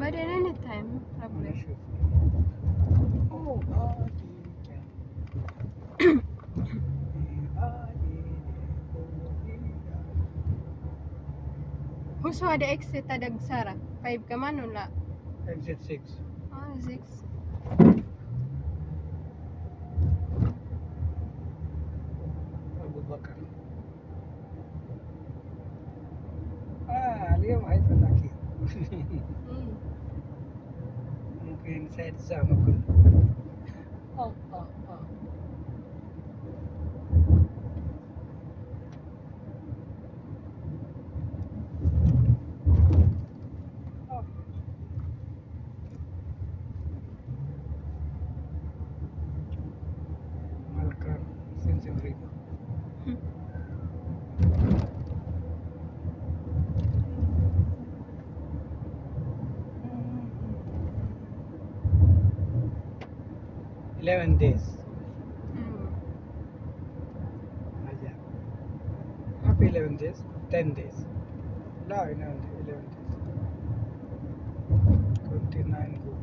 But at any time, problem. Oh, Who's ada exit ada Sara? 5 ka man wala? exit 6. Ah, 6. Abu Bakar. اليوم حيفوت أكيد. ممكن سيد الزحمة كله. Malakar, Sensible. Mm. 11 days. Happy 11 days, 10 days. No, 11 days. 29 go.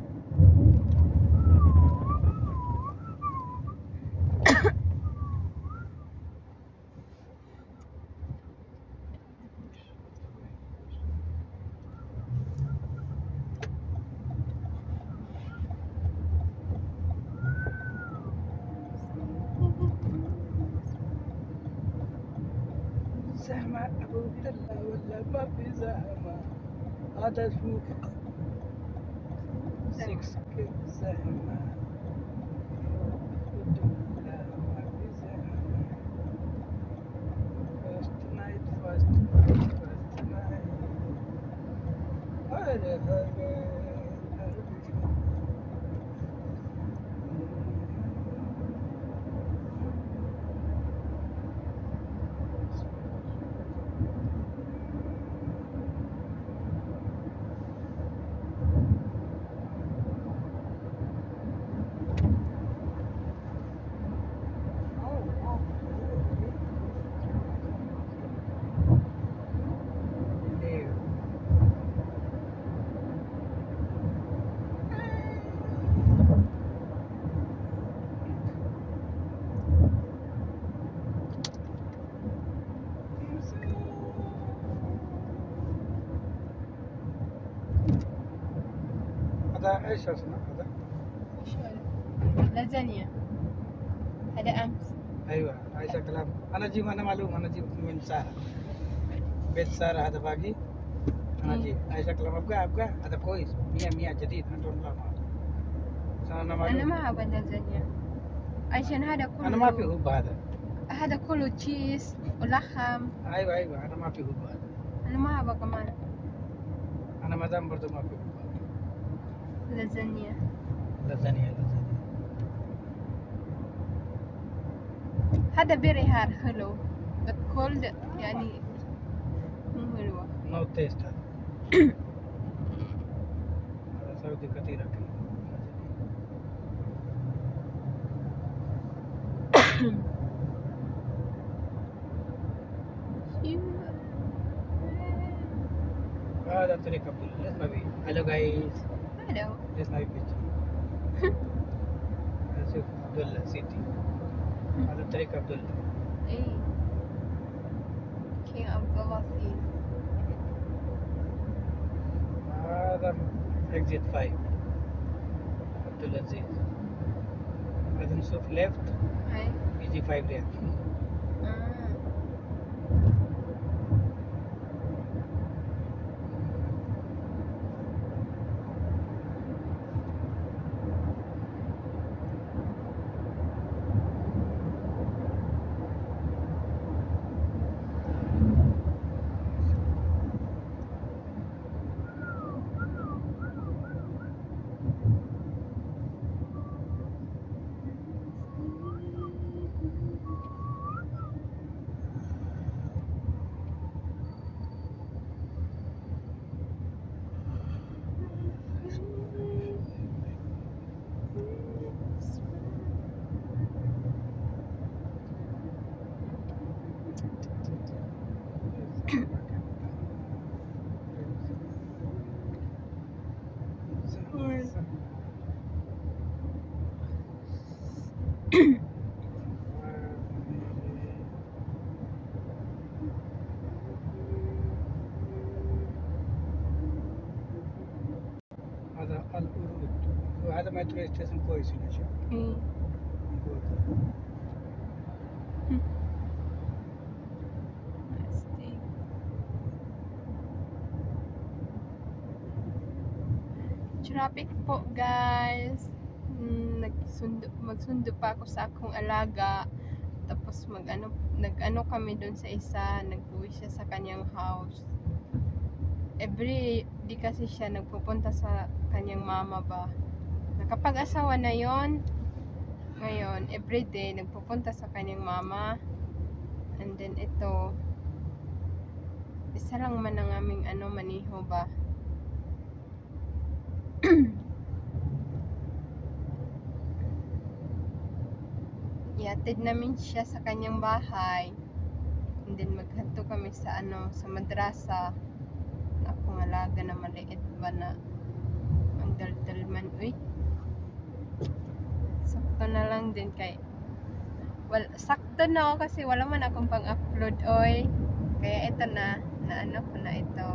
زحمة أبو عبد الله ولا ما في زحمة هذا شوف 6 كيف زحمة لا ما في زحمة first night هذا ايش اسمه هذا؟ لازانيا. هذا أمس. ايوه عايشة كلام انا اجيب انا معلوم انا اجيب من سارة بيت سارة هذا باقي انا اجيب عايشة كلام ابقى هذا كويس 100 جديد انتم لا ما أنا معلوم ما أبغى لازانيا. عشان هذا كله. انا ما في هوب هذا كله تشيز ولحم. ايوه انا ما في هوب هذا أنا ما أبغى كمان. انا مدام برضو ما في هوب لازانيا. لازانيا هذا very hard hello but cold يعني مو حلوة. نو تيست هذا سعودي كثير اكل هذا طريق عبد الله let's maybe hello guys Hello. let's maybe picture شوف عبد الله سيتي هذا طريق عبد الله إيه. King Abdullah Seas. هذا exit 5 عبد العزيز هذا نشوف left أي. يجي 5 ريال هذا الورود وهذا مترو ستيشن كويس هنا شوف Traffic po guys. Magsundo pa ako sa akong alaga. Tapos nag-ano kami doon sa isa, nag-uwi siya sa kanyang house. Di kasi siya nagpupunta sa kanyang mama ba. Nakapag-asawa na yon. Ngayon, everyday nagpupunta sa kanyang mama. And then ito, isa lang man ang aming maniho ba. Ihatid namin siya sa kanyang bahay. And then maghanto kami sa sa madrasa. Na akong alaga na maliit ba na ang daldal man. Uy. Sakto na lang din kay sakto na ako kasi wala man akong pang-upload oy. Kaya ito na ko na ito.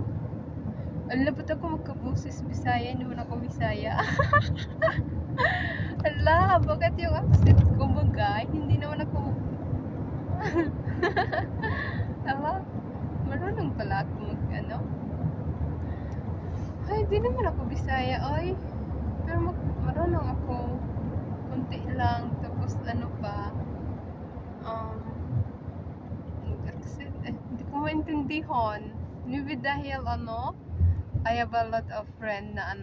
Ala, ba't ako magkabusis Bisaya? Hindi man ako Bisaya. Ala, bakit yung accent ko bagay? Hindi naman ako ala, marunong pala ako ay, hindi naman ako Bisaya oy. Pero marunong ako kunti lang. Tapos pa accent hindi ko maintindihan. Maybe dahil I have a lot of friend na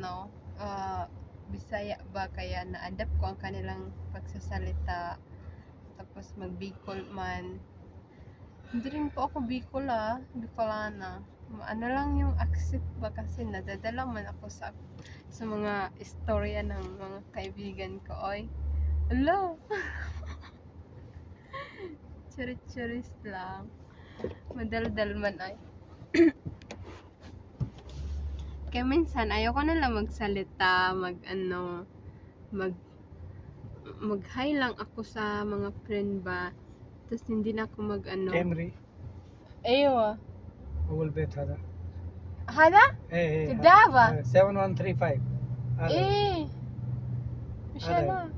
Bisaya ba, kaya na-adapt ko ang kanilang pagsasalita. Tapos mag-Bicol man. Hindi rin po ako Bicolana. Lang yung accent ba kasi nadadala man ako sa mga istorya ng mga kaibigan ko oy. Hello. Charis lang. Madaldal man ay. Kaya minsan ayoko na lang magsalita, mag-hi lang ako sa mga friend ba. Tapos hindi na ako كامري ايوه أول بيت هذا هذا إيه كدابة 7135 هذا ايه ما شاء الله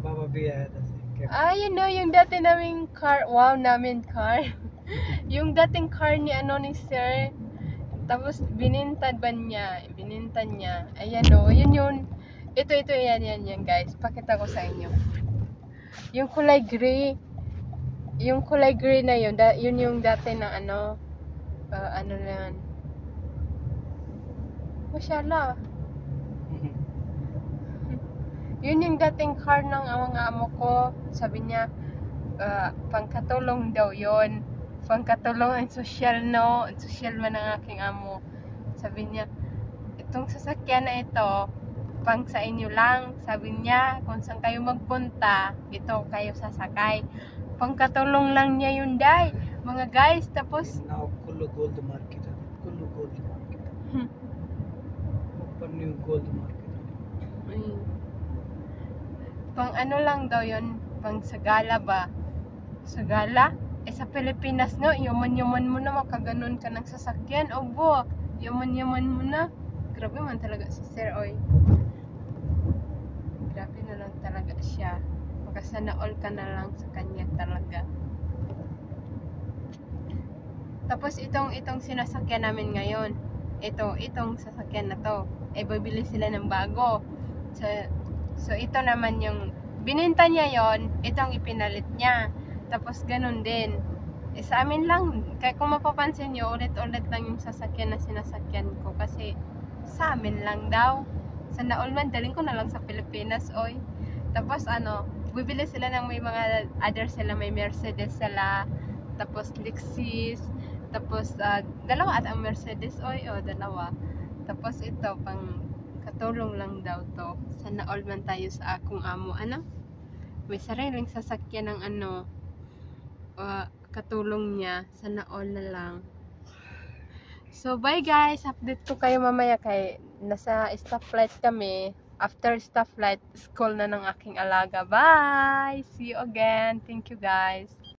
بابا بيا هذا you know yung dati naming car, car. Yung dating car ni ni sir. Tapos binintan niya. Ayan yun yun. Ito yan guys. Pakita ko sa inyo. Yung kulay gray. Yung kulay gray na yun. Yun yung dati na na yan. Mashallah. Yun yung dating car ng mga amo ko. Sabi niya, pangkatulong daw yun. Pangkatulong ang sosyal ang sosyal man ang aking amo. Sabi niya, itong sasakyan na ito, pang sa inyo lang. Sabi niya, kung saan kayo magpunta, ito kayo sasakay. Pangkatulong lang niya yun, day. Mga guys, tapos now kullu gold market. Kullu gold market. Open new gold market. Pang lang daw yun, pang Sagala ba? Sagala? Sa Pilipinas no, yaman mo na makaganon ka ng sasakyan. Obo, yaman mo na. Grabe man talaga si Sir Oy. Grabe na lang talaga siya. Makasana all ka na lang sa kanya talaga. Tapos itong sinasakyan namin ngayon. Itong sasakyan na to. Bibili sila ng bago. So ito naman yung bininta niya yon, itong ipinalit niya. Tapos ganun din. Sa amin lang, kaya kung mapapansin nyo, ulit-ulit lang yung sasakyan na sinasakyan ko. Kasi sa amin lang daw. Sa naulman, daling ko na lang sa Pilipinas, oy. Tapos bibili sila ng may mga other sila, may Mercedes sila. Tapos Lexus. Tapos dalawa at ang Mercedes, oy. Dalawa. Tapos ito, pang katulong lang daw to. Sana all man tayo sa akong amo. May sariling sasakyan ng katulong niya. Sana all na lang. So bye guys, update ko kayo mamaya kay nasa stoplight kami. After stoplight, school na ng aking alaga. Bye! See you again. Thank you guys.